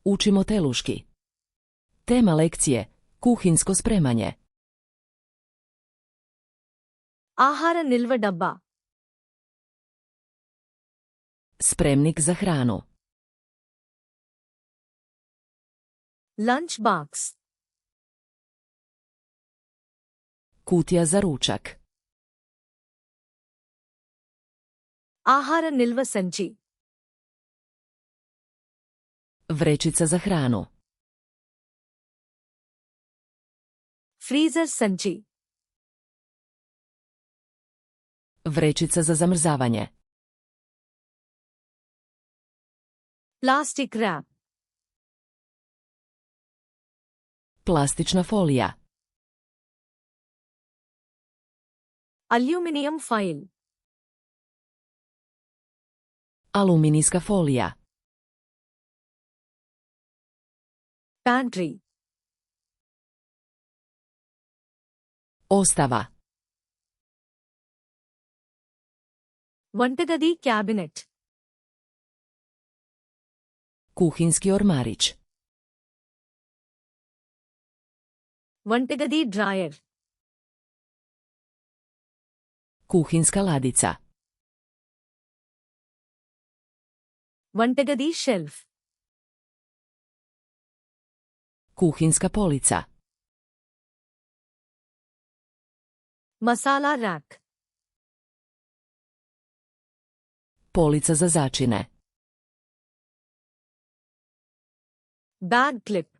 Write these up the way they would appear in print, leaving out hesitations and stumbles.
Učimo teluški. Tema lekcije: kuhinjsko spremanje. ఆహార నిల్వ డబ్బా. Spremnik za hranu. Lunch box. Kutija za ručak. ఆహార నిల్వ సంచి. Vrećica za hranu. ఫ్రీజర్ సంచి. Vrećica za zamrzavanje. Plastic wrap. Plastična folija. Aluminium foil. Aluminijska folija. Pantry. Ostava. వంటగది cabinet. Kuhinjski ormarić. వంటగది drawer. Kuhinjska ladica. వంటగది shelf. Kuhinjska polica. Masala rack. Polica za začine. Bag clip.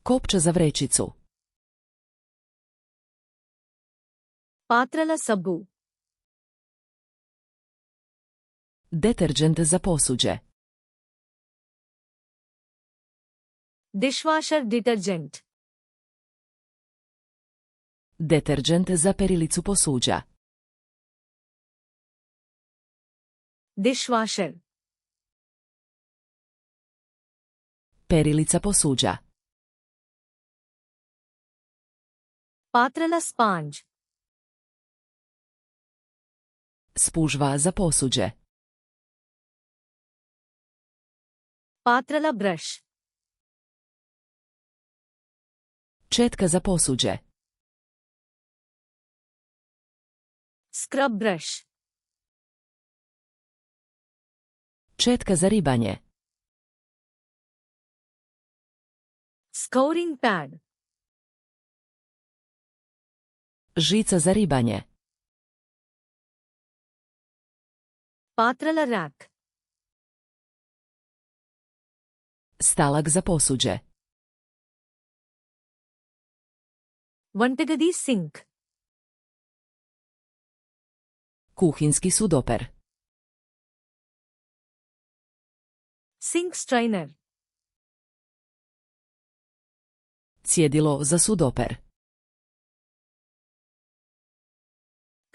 Kopča za vrećicu. పాత్రల సబ్బు. Deterđent za posuđe. Dishwasher detergent. Deterđent za perilicu posuđa. Dishwasher. Perilica posuđa. పాత్రల sponge. Spužva za posuđe. పాత్రల brush. Četka za posuđe. Scrub brush. Četka za ribanje. Scouring pad. Žica za ribanje. పాత్రల rack. Stalak za posuđe. వంటగది sink. Kuhinjski sudoper. Sink strainer. Cjedilo za sudoper.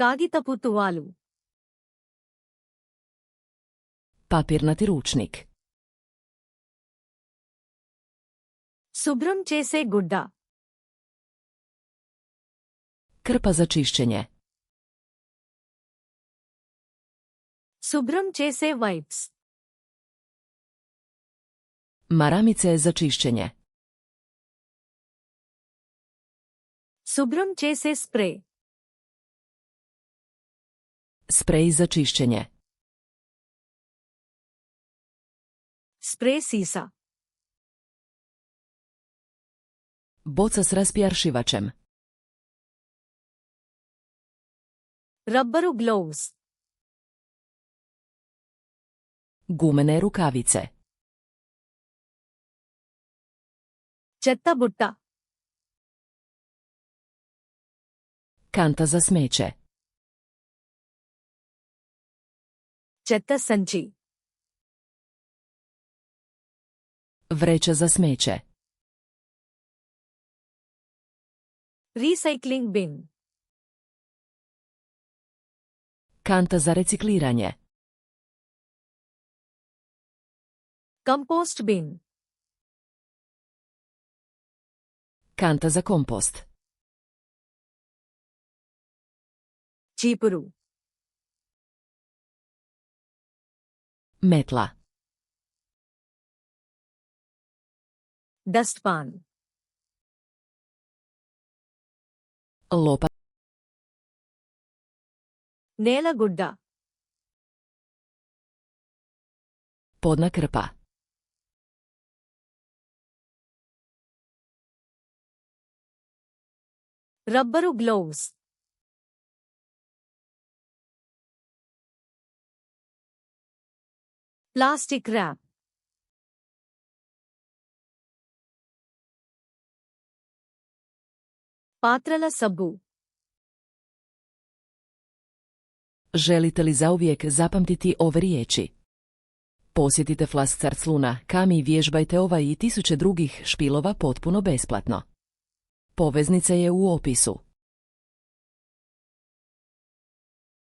కాగితపు తువాలు. Papirnati ručnik. శుభ్రం చేసే గుడ్డ. Krpa za čišćenje. శుభ్రం చేసే wipes. Maramice za čišćenje. శుభ్రం చేసే spray. Sprej za čišćenje. Spray సీసా. Boca s raspjaršivačem. Rubber gloves. Gumene rukavice. చెత్త బుట్ట. Kanta za smeće. చెత్త సంచి. Vreća za smeće. Recycling bin. Kanta za recikliranje. Compost bin. Kanta za kompost. చీపురు. Metla. dustpan, Lopa. నేలగుడ్డ, Podna krpa. Rubber gloves, plastic wrap, పాత్రల సబ్బు, Želite li zauvijek zapamtiti ove riječi? Posjetite Flascarcluna, Kami i vježbajte ovaj i tisuće drugih špilova potpuno besplatno. Poveznica je u opisu.